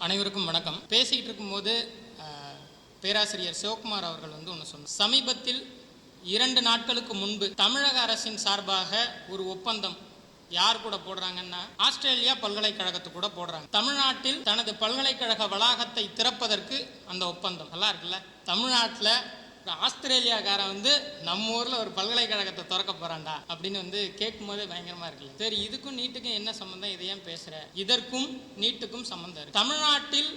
அனைவருக்கும் வணக்கம். பேசிக்கிட்டு இருக்கும்போது பேராசிரியர் சிவகுமார் அவர்கள் ஒன்று சொன்னார். சமீபத்தில் 2 நாட்களுக்கு முன்பு தமிழக அரசின் சார்பாக ஒரு ஒப்பந்தம் யார் கூட போடுறாங்கன்னா ஆஸ்திரேலியா பல்கலைக்கழகத்து கூட போடுறாங்க. தமிழ்நாட்டில் தனது பல்கலைக்கழக வளாகத்தை திறப்பதற்கு அந்த ஒப்பந்தம். நல்லா இருக்குல்ல? தமிழ்நாட்டில் ஆஸ்திரேலியாக்காரன் நம்ம ஊரில் ஒரு பல்கலைக்கழகத்தை திறக்க போறான்டா அப்படின்னு கேட்கும் போதே பயங்கரமா இருக்குல்ல. சரி, இதுக்கும் நீட்டுக்கும் என்ன சம்பந்தம்? இதை ஏன் பேசுற? இதற்கும் நீட்டுக்கும் சம்பந்தம் இருக்கு. தமிழ்நாட்டில்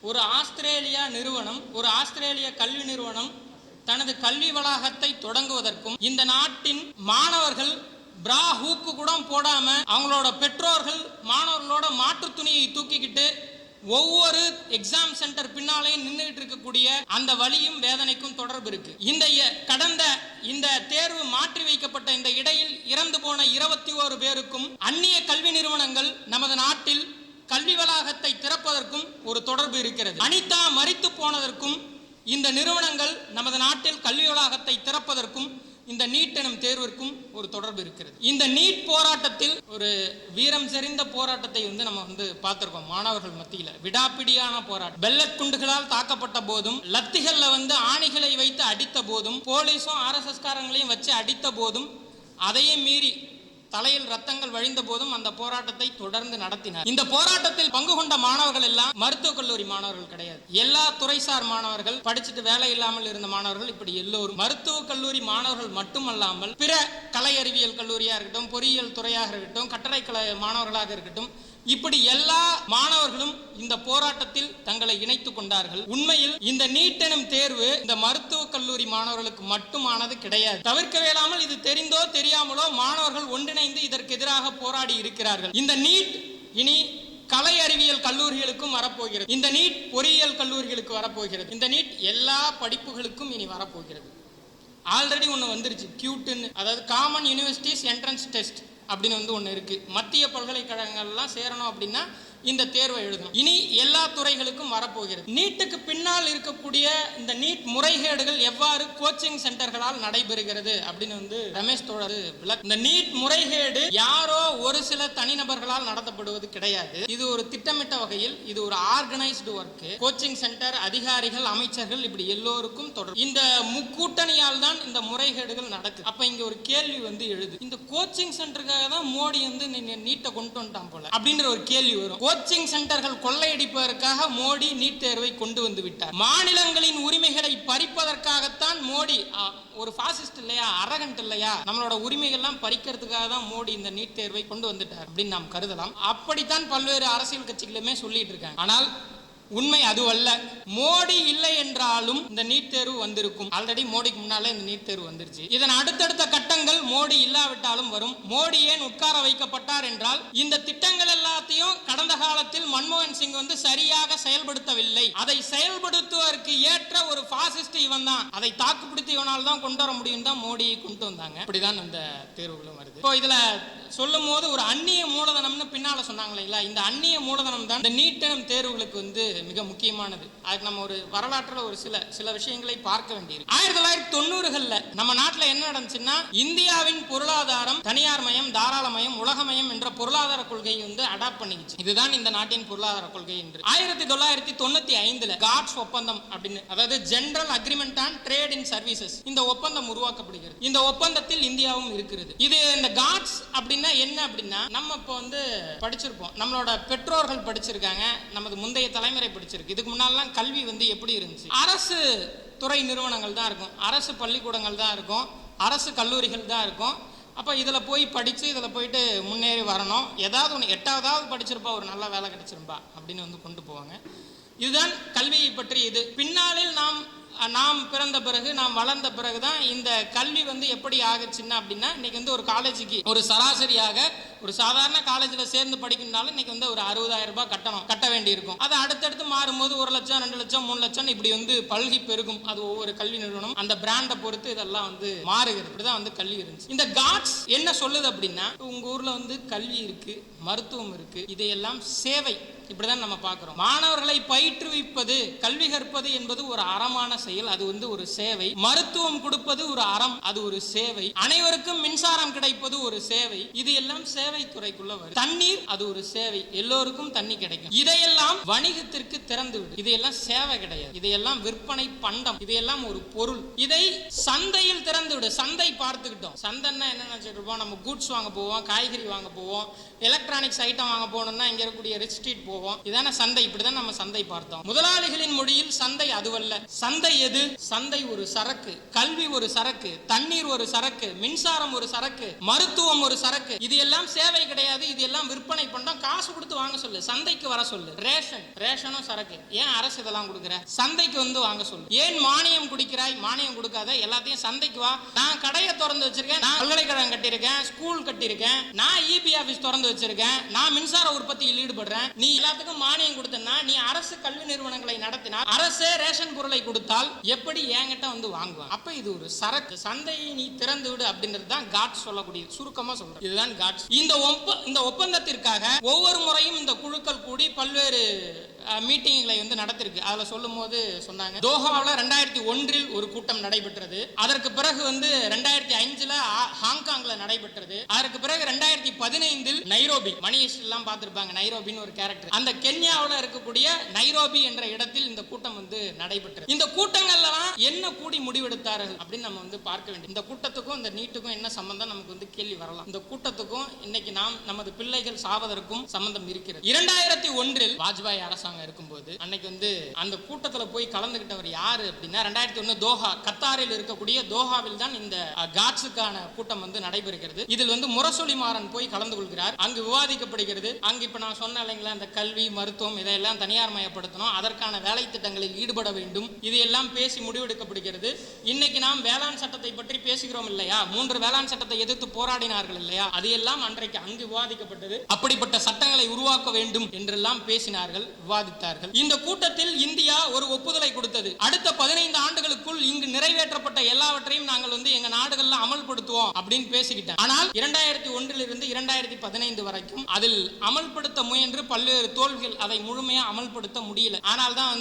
ஒரு ஆஸ்திரேலியா நிறுவனம், ஒரு ஆஸ்திரேலிய கல்வி நிறுவனம் தனது கல்வி வளாகத்தை தொடங்குவதற்கும் இந்த நாட்டின் மாணவர்கள் பிரா ஹூக்கு கூட போடாம அவங்களோட பெற்றோர்கள் மாணவர்களோட மாற்று துணியை தூக்கிக்கிட்டு ஒவ்வொரு எக்ஸாம் சென்டர் பின்னாலையும் நின்றுட்டு இருக்கக்கூடிய அந்த வலியும் வேதனைக்கும் தொடர்பு இருக்கு. இந்த தேர்வு மாற்றி வைக்கப்பட்ட இந்த இடையில் இறந்து போன 21 பேருக்கும் அந்நிய கல்வி நிறுவனங்கள் நமது நாட்டில் கல்வி வளாகத்தை திறப்பதற்கும் ஒரு தொடர்பு இருக்கிறது. அனிதா மரித்து போனதற்கும் இந்த நிறுவனங்கள் நமது நாட்டில் கல்வி வளாகத்தை திறப்பதற்கும் இந்த நீட் எனும் தேர்விற்கும் ஒரு தொடர்பு இருக்கிறது. இந்த நீட் போராட்டத்தில் ஒரு வீரம் செறிந்த போராட்டத்தை நம்ம பார்த்திருக்கோம். மாணவர்கள் மத்தியில் விடாப்பிடியான போராட்டம். பெல்லட் குண்டுகளால் தாக்கப்பட்ட போதும், லத்திகள்ல ஆணிகளை வைத்து அடித்த போதும், போலீஸும் RSS காரங்களையும் வச்சு அடித்த போதும், அதையும் மீறி தலையில் ரத்தங்கள் வழிந்த போதும் அந்த போராட்டத்தை தொடர்ந்து நடத்தினார். இந்த போராட்டத்தில் பங்கு கொண்ட மாணவர்கள் எல்லாம் மருத்துவக் கல்லூரி மாணவர்கள் கிடையாது. எல்லா துறைசார் மாணவர்கள், படிச்சுட்டு வேலை இல்லாமல் இருந்த மாணவர்கள், இப்படி எல்லோரும் மருத்துவக் கல்லூரி மாணவர்கள் மட்டுமல்லாமல் பிற கலை அறிவியல் கல்லூரியா இருக்கட்டும், பொறியியல் துறையாக இருக்கட்டும், கட்டடக்கலை மாணவர்களாக இருக்கட்டும், இப்படி எல்லா மாணவர்களும் இந்த போராட்டத்தில் தங்களை இணைத்துக் கொண்டார்கள். உண்மையில் இந்த நீட் எனும் தேர்வு இந்த மருத்துவக் கல்லூரி மாணவர்களுக்கு மட்டுமானது கிடையாது. தவிர்க்க இயலாமல் இது தெரிந்தோ தெரியாமலோ மாணவர்கள் ஒன்றிணைந்து இதற்கு எதிராக போராடி இருக்கிறார்கள். இந்த நீட் இனி கலை அறிவியல் கல்லூரிகளுக்கும் வரப்போகிறது. இந்த நீட் பொறியியல் கல்லூரிகளுக்கு வரப்போகிறது. இந்த நீட் எல்லா படிப்புகளுக்கும் இனி வரப்போகிறது. ஆல்ரெடி ஒன்று வந்துருச்சு, கியூட்னு, அதாவது காமன் யூனிவர்சிட்டிஸ் என்ட்ரன்ஸ் டெஸ்ட் அப்படின்னு ஒன்று இருக்கு. மத்திய பல்கலைக்கழகங்கள்லாம் சேரணும் அப்படின்னா இந்த தேர்வை எழுதணும். இனி எல்லா துறைகளுக்கும் வரப்போகிறது. நீட்டுக்கு பின்னால் இருக்கக்கூடிய இந்த நீட் முறைகேடுகள் எவ்வாறு கோச்சிங் சென்டர்களால் நடைபெறுகிறது அப்படின்னு ரமேஷ் தோழர் விளக்கு. இந்த நீட் முறைகேடு யாரோ ஒரு சில தனிநபர்களால் நடத்தப்படுவது கிடையாது. இது ஒரு திட்டமிட்ட வகையில், இது ஒரு ஆர்கனைஸ்டு ஒர்க். கோச்சிங் சென்டர் அதிகாரிகள், அமைச்சர்கள், இப்படி எல்லோருக்கும் தொடர்பு. இந்த முக்கூட்டணியால் தான் இந்த முறைகேடுகள் நடக்குது. அப்ப இங்க ஒரு கேள்வி எழுது, இந்த கோச்சிங் சென்டருக்காக தான் மோடி நீட்டை கொண்டு வந்துட்டான் போல அப்படின்ற ஒரு கேள்வி வரும். கோச்சிங் சென்டர்கள் கொள்ளையடிப்பதற்காக மோடி நீட் தேர்வை கொண்டு வந்து விட்டார். மாநிலங்களின் உரிமைகளை பறிப்பதற்காகத்தான் மோடி, ஒரு பாசிஸ்ட் இல்லையா, அரகண்ட் இல்லையா, நம்மளோட உரிமைகள்லாம் பறிக்கிறதுக்காக தான் மோடி இந்த நீட் தேர்வை கொண்டு வந்துட்டார் அப்படின்னு நாம் கருதலாம். அப்படித்தான் பல்வேறு அரசியல் கட்சிகளுமே சொல்லிட்டு இருக்காங்க. ஆனால் உண்மை அதுவல்ல. மோடி இல்லை என்றாலும் இந்த நீட் தேர்வு வந்திருக்கும். ஆல்ரெடி மோடிக்கு முன்னாலே இந்த நீட் தேர்வு வந்துருச்சு. இதன் அடுத்தடுத்த கட்டங்கள் மோடி இல்லாவிட்டாலும் வரும். மோடி ஏன் உட்கார வைக்கப்பட்டார் என்றால், இந்த திட்டங்கள் எல்லாத்தையும் கடந்த காலத்தில் மன்மோகன் சிங் சரியாக செயல்படுத்தவில்லை. அதை செயல்படுத்துவதற்கு ஏற்ற ஒரு பாசிஸ்ட் இவன் தான். அதை தாக்குப்பிடித்து இவனால் தான் கொண்டு வர முடியும் தான் மோடியை கொண்டு வந்தாங்க. அப்படிதான் இந்த தேர்வுகளும் வருது. இப்போ இதுல சொல்லும் போது ஒரு அந்நிய மூலதனம்னு பின்னால சொன்னாங்களா, இந்த அந்நிய மூலதனம் தான் இந்த நீட் எனும் தேர்வுகளுக்கு மிக முக்கியமானது. அதுக்கு நம்ம ஒரு வரலாற்றில் ஒரு சில விஷயங்களை பார்க்க வேண்டியிருக்கு. 1990களில் நம்ம நாட்டில் என்ன நடந்துச்சுன்னா, இந்தியாவின் பொருளாதாரம் தனியார் மயம், தாராளமயம், உலகமயம் என்ற பொருளாதார கொள்கையை அடாப்ட் பண்ணிக்கிச்சு. இதுதான் இந்த நாட்டின் பொருளாதார கொள்கை என்று 1995 காட்ஸ் ஒப்பந்தம் அப்படின்னு, அதாவது general agreement on trade in services, இந்த ஒப்பந்தம் உருவாக்கப்படுகிறது. இந்த ஒப்பந்தத்தில் இந்தியாவும் இருக்கிறது. இது இந்த காட்ஸ் அப்படின்னா என்ன அப்படின்னா, நம்ம இப்போ படிச்சிருப்போம், நம்மளோட பெற்றோர்கள் படிச்சிருக்காங்க, நமது முந்தைய தலைமுறை படிச்சிருக்கு. இதுக்கு முன்னாலாம் கல்வி எப்படி இருந்துச்சு? அரசு துறை நிறுவனங்கள் தான் இருக்கும், அரசு பள்ளிக்கூடங்கள் தான் இருக்கும், அரசு கல்லூரிகள் தான் இருக்கும். அப்போ இதில் போய் படித்து இதில் போயிட்டு முன்னேறி வரணும். ஏதாவது ஒன்று 8வது படிச்சிருப்பா, ஒரு நல்ல வேலை கிடைச்சிருப்பா அப்படின்னு கொண்டு போவாங்க. இதுதான் கல்வியை பற்றி. இது பின்னாளில் நாம் பிறந்த பிறகு, நாம் வளர்ந்த பிறகுதான் இந்த கல்வி எப்படி ஆகுச்சுன்னா அப்படின்னா, இன்னைக்கு ஒரு காலேஜுக்கு ஒரு சராசரியாக ஒரு சாதாரண காலேஜில் சேர்ந்து படிக்கணும்னாலும் இன்னைக்கு ஒரு 60,000 ரூபாய் கட்ட வேண்டி இருக்கும். அது அடுத்தடுத்து மாறும்போது 1 லட்சம், 2 லட்சம், 3 லட்சம் இப்படி பல்கி பெருகும். அது ஒவ்வொரு கல்வி நிறுவனம் அந்த பிராண்டை பொறுத்து இதெல்லாம் மாறுகிறது. இப்படிதான் கல்வி இருந்துச்சு. இந்த காட்ஸ் என்ன சொல்லுது அப்படின்னா, உங்க ஊர்ல கல்வி இருக்கு, மருத்துவம் இருக்கு, இதையெல்லாம் சேவை இப்படிதான் நம்ம பார்க்கிறோம். மாணவர்களை பயிற்றுவிப்பது, கல்வி கற்பது என்பது ஒரு அறமான செயல், அது ஒரு சேவை. மருத்துவம் கொடுப்பது ஒரு அறம், அது ஒரு சேவை. அனைவருக்கும் மின்சாரம் கிடைப்பது ஒரு சேவை, இது எல்லாம் சேவை துறைக்குள்ள வரும். தண்ணீர் அது ஒரு சேவை, எல்லோருக்கும் தண்ணி கிடைக்கும். இதையெல்லாம் வணிகத்திற்கு திறந்து விடு, இதையெல்லாம் சேவை கிடையாது, இதையெல்லாம் விற்பனை பண்டம், இதையெல்லாம் ஒரு பொருள். இதை சந்தையில் திறந்து விடு. சந்தை பார்த்துக்கிட்டோம். சந்தைன்னா என்ன நினைச்சிட்டு இருப்போம், நம்ம கூட்ஸ் வாங்க போவோம், காய்கறி வாங்க போவோம், எலக்ட்ரானிக்ஸ் ஐட்டம் வாங்க போகணும்னா இங்க இருக்கக்கூடிய ரிச் ஸ்ட்ரீட் போவோம். இதான சந்தை. இப்படிதான் நம்ம சந்தை பார்த்தோம். முதலாளிகளின் மொழியில் சந்தை அதுவல்ல. சந்தை எது? சந்தை ஒரு சரக்கு, கல்வி ஒரு சரக்கு, தண்ணீர் ஒரு சரக்கு, மின்சாரம் ஒரு சரக்கு, மருத்துவம் ஒரு சரக்கு. இது எல்லாம் சேவை கிடையாது, இது எல்லாம் விற்பனை பண்றோம். காசு கொடுத்து வாங்க சொல்லு, சந்தைக்கு வர சொல்லு. ரேஷனும் சரக்கு, ஏன் அரசு இதெல்லாம் கொடுக்குற? சந்தைக்கு வாங்க சொல்லு. ஏன் மானியம் குடிக்கிறாய்? மானியம் கொடுக்காத, எல்லாத்தையும் சந்தைக்கு வா. நான் கடையை திறந்து வச்சிருக்கேன், நான் பல்கலைக்கழகம் கட்டியிருக்கேன், ஸ்கூல் கட்டியிருக்கேன், நான் இபி ஆபீஸ் திறந்து வச்சிருக்கேன், நான் மின்சார உற்பத்தியில் ஈடுபடுறேன். நீ எல்லாத்துக்கும் மானியம் கொடுத்தனா, நீ அரசு கல்வி நிறுவனங்களை நடத்தினால், அரசே ரேஷன் பொருளை கொடுத்தால் எப்படி என்கிட்ட வாங்குவாங்க? அப்ப இது ஒரு சரக்கு. சந்தையை நீ திறந்து விடு அப்படின்றது தான் காட்ஸ் சொல்லக்கூடிய, சுருக்கமா சொல்றேன், இதுதான் காட்ஸ். இந்த ஒப்பந்தத்திற்காக ஒவ்வொரு முறையும் இந்த குழுக்கள் கூடி பல்வேறு மீட்டிங்களை நடத்திருக்கு. அதுல சொல்லும் போது சொன்னாங்க, தோஹாவில் 2001 ஒரு கூட்டம் நடைபெற்றது. அதற்கு பிறகு 2005 ஹாங்காங்ல நடைபெற்றது. அதற்கு பிறகு 2015 நைரோபி, மணிஷ் எல்லாம் பார்த்திருப்பாங்க, நைரோபின்னு ஒரு கேரக்டர், அந்த கென்யாவில் இருக்கக்கூடிய நைரோபி என்ற இடத்தில் இந்த கூட்டம் நடைபெற்றது. இந்த கூட்டங்கள்லாம் என்ன கூடி முடிவெடுத்தார்கள் அப்படின்னு நம்ம பார்க்க வேண்டும். இந்த கூட்டத்துக்கும் இந்த நீட்டுக்கும் என்ன சம்பந்தம் நமக்கு கேள்வி வரலாம். இந்த கூட்டத்துக்கும் இன்னைக்கு நாம் நமது பிள்ளைகள் சாவதற்கும் சம்பந்தம் இருக்கிறது. 2001 வாஜ்பாய் அரசாங்கம் இருக்கும்போது அன்னைக்கு அந்த கூட்டத்தில் போய் கலந்துகிட்டவர் யாரு அப்படின்னா, 2001 தோஹா, கத்தாரில் இருக்கக்கூடிய தோஹாவில் தான் இந்த காட்ஸுக்கான கூட்டம் நடைபெறுகிறது. இதில் முரசொலி மாறன் போய் கலந்து கொள்கிறார். அங்கு விவாதிக்கப்படுகிறது. அங்கு இப்ப நான் சொன்ன இல்லைங்களா, இந்த கல்வி, மருத்துவம் இதையெல்லாம் தனியார் மயப்படுத்தணும், அதற்கான வேலை திட்டங்களில் ஈடுபட வேண்டும், இதையெல்லாம் பேசி முடிவெடுக்கப்படுகிறது. இன்னைக்கு நாம் வேளாண் சட்டத்தை பற்றி பேசுகிறோம் இல்லையா, 3 வேளாண் சட்டத்தை எதிர்த்து போராடினார்கள் இல்லையா, அதையெல்லாம் அன்றைக்கு அங்கு விவாதிக்கப்பட்டது. அப்படிப்பட்ட சட்டங்களை உருவாக்க வேண்டும் என்றெல்லாம் பேசினார்கள், விவாதித்தார்கள். இந்த கூட்டத்தில் இந்தியா ஒரு ஒப்புதலை கொடுத்தது. அடுத்த 15 ஆண்டுகளுக்குள் இங்கு நிறைவேற்றப்பட்ட எல்லாவற்றையும் நாங்கள் எங்க நாடுகள்ல அமல்படுத்துவோம் அப்படின்னு பேசிக்கிட்டோம். ஆனால் 2001 இருந்து 2015 வரைக்கும் அதில் அமல்படுத்த முயன்று பல்வேறு தோல்விகள், அதை முழுமையா அமல்படுத்த முடியல. ஆனால் தான்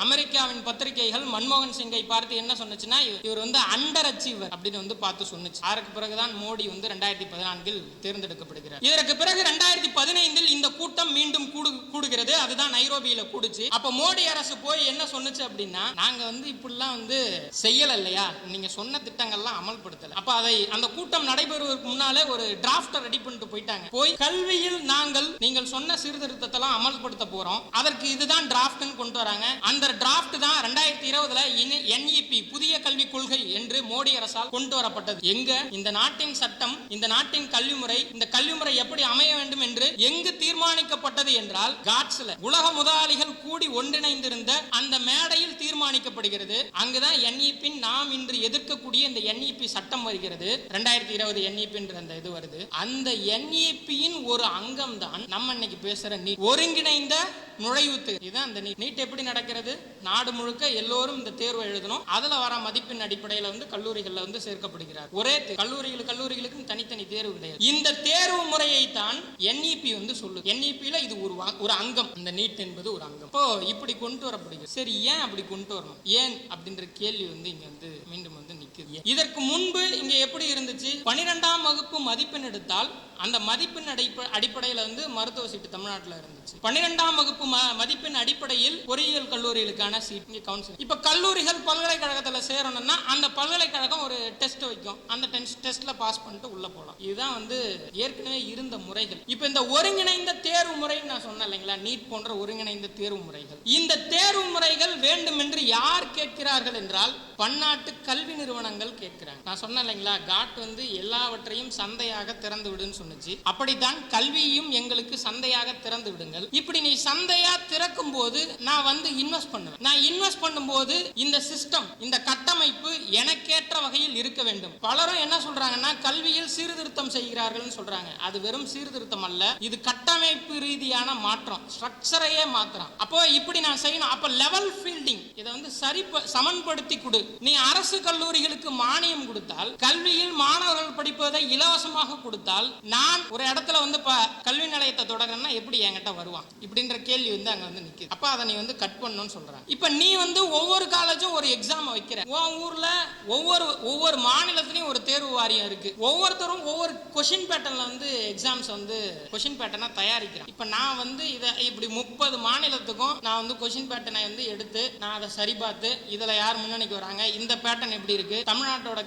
அமெரிக்காவின் பத்திரிகைகள் மன்மோகன் சிங்கை பார்த்து என்ன சொன்னுச்சுன்னா, இவர் அண்டர் அச்சீவர் அப்படின்னு பார்த்து சொன்னுச்சு. அதற்கு பிறகுதான் மோடி 2014 தேர்ந்தெடுக்கப்படுகிறார். இதற்கு பிறகு 2015 இந்த கூட்டம் மீண்டும் கூடுகிறது. அதுதான் நைரோபியில கூடுச்சு. அப்ப மோடி அரசு போய் என்ன சொன்னுச்சு அப்படின்னா, நாங்க இப்படிலாம் செய்யல இல்லையா, நீங்க சொன்ன திட்டங்கள்லாம் அமல்படுத்தல. அப்ப அதை அந்த கூட்டம் நடைபெறுவதற்கு முன்னாலே ஒரு டிராஃப்ட் ரெடி பண்ணிட்டு போயிட்டாங்க. போய் கல்வியில் நீங்கள் சொன்ன சீர்திருத்தத்தெல்லாம் அமல்படுத்த போறோம், அதற்கு இதுதான் டிராஃப்ட்னு கொண்டு வராங்க. அந்த டிராஃப்ட் தான் 2020 NEP புதிய கல்விக் கொள்கை என்று மோடி அரசால் கொண்டு வரப்பட்டது. எங்க இந்த நாட்டின் சட்டம், இந்த நாட்டின் கல்விமுறை, இந்த கல்விமுறை எப்படி அமைய வேண்டும் என்று எங்கு தீர்மானிக்கப்பட்டது என்றால் காட்ஸ்ல. உலக முதலாளிகள் கூடி ஒன்றிணைந்திருந்த அந்த மேடையில் தீர்மானிக்கப்படுகிறது. அங்குதான் NEP நாம் இன்று எதிர்க்கக்கூடிய இந்த NEP சட்டம் வருகிறது. 2020 NEP என்ற அந்த இது வருது. அந்த NEP-யின் ஒரு அங்கம் தான் நம்ம இன்னைக்கு பேசுற நீட், ஒருங்கிணைந்த நுழைவுத்து. இதுதான் அந்த நீட். எப்படி நடக்கிறது? நாடு முழுக்க எல்லோரும் இந்த தேர்வு எழுதணும். அதுல வர மதிப்பின் அடிப்படையில் கல்லூரிகள்ல சேர்க்கப்படுகிறார். ஒரே கல்லூரிகளுக்கும் தனித்தனி தேர்வு கிடையாது. இந்த தேர்வு முறையை தான் NEP சொல்லுது. NEP-ல இது ஒரு அங்கம், இந்த நீட் என்பது ஒரு அங்கம். இப்போ இப்படி கொண்டு வரப்படுகிறது. சரி, ஏன் அப்படி கொண்டு வரணும்? ஏன் அப்படின்ற கேள்வி இங்க மீண்டும் நிக்குது. இதற்கு முன்பு இங்க எப்படி இருந்துச்சு? 12ஆம் வகுப்பு மதிப்பெண் எடுத்தால் அந்த மதிப்பெண் அடிப்படையில் மருத்துவ சீட்டு தமிழ்நாட்டில் இருந்துச்சு. 12ஆம் வகுப்பு மதிப்பெண் அடிப்படையில் பொறியியல் கல்லூரிகளுக்கான சீட் இங்க கவுன்சிலிங். இப்ப கல்லூரிகள் பல்கலைக்கழகத்தில் சேரணும்னா அந்த பல்கலைக்கழகம் ஒரு டெஸ்ட் வைக்கும். அந்த டெஸ்ட்ல பாஸ் பண்ணிட்டு உள்ள போகலாம். இதுதான் ஏற்கனவே இருந்த முறைகள். இப்ப இந்த ஒருங்கிணைந்த தேர்வு முறை நான் சொன்னேன் இல்லைங்களா, நீட் போன்ற ஒருங்கிணைந்த தேர்வு முறைகள். இந்த தேர்வு முறைகள் வேண்டும் என்று யார் கேட்கிறார்கள் என்றால் பன்னாட்டு கல்வி நிறுவனங்கள் கேட்கிறாங்க. நான் சொன்னேன் இல்லைங்களா, காட் எல்லாவற்றையும் சந்தையாக திறந்து விடுன்னு சொன்னுச்சு. அப்படித்தான் கல்வியும் எங்களுக்கு சந்தையாக திறந்து விடுங்கள். இப்படி நீ சந்தையா திறக்கும் போது நான் இன்வெஸ்ட் பண்ணுவேன். நான் இன்வெஸ்ட் பண்ணும்போது இந்த சிஸ்டம், இந்த கட்டமைப்பு எனக்கேற்ற வகையில் இருக்க வேண்டும். பலரும் என்ன சொல்றாங்கன்னா, கல்வியில் சீர்திருத்தம் செய்கிறார்கள் சொல்றாங்க. அது வெறும் சீர்திருத்தம் அல்ல, இது கட்டமைப்பு ரீதியான மாற்றம், ஸ்ட்ரக்சரையே மாற்றம். அப்போ இப்படி நான் செய்யணும். அப்ப லெவல் ஃபீல்டிங், இதை வந்து சமன்படுத்தி கொடு. நீ அரசு கல்லூரிகளுக்கு மானியம் கொடுத்தால், கல்வியில் மாணவர்கள் படிப்பதை இலவசமாக கொடுத்தால், நான் ஒரு இடத்துல வந்து கல்வி நிலையத்தை தொடங்கணும்னா எப்படி என்கிட்ட வருவான்? இப்படின்ற கேள்வி வந்து அங்க வந்து நிக்குது. அப்ப அதை நீ வந்து கட் பண்ணணும்னு சொல்றாங்க. இப்ப நீ வந்து ஒவ்வொரு காலேஜும் ஒரு எக்ஸாம் வைக்கிற. உன் ஊர்ல ஒவ்வொரு மாநிலத்திலையும் ஒரு தேர்வு வாரியம் இருக்கு. ஒவ்வொருத்தரும் ஒவ்வொரு கொஸ்டின் பேட்டர்ன்ல வந்து எக்ஸாம்ஸ் வந்து கொஸ்டின் பேட்டர்னா தயாரிக்கிறேன். இப்ப நான் வந்து இதை இப்படி 30 மாநிலத்துக்கும் நான் வந்து கொஸ்டின் பேட்டர்னை வந்து எடுத்து நான் அதை சரி பார்த்து இதுல யார் முன்னணிக்கு வராங்க, இந்த பேட்டர்ன் எப்படி இருக்கு, தமிழ்நாட்டோட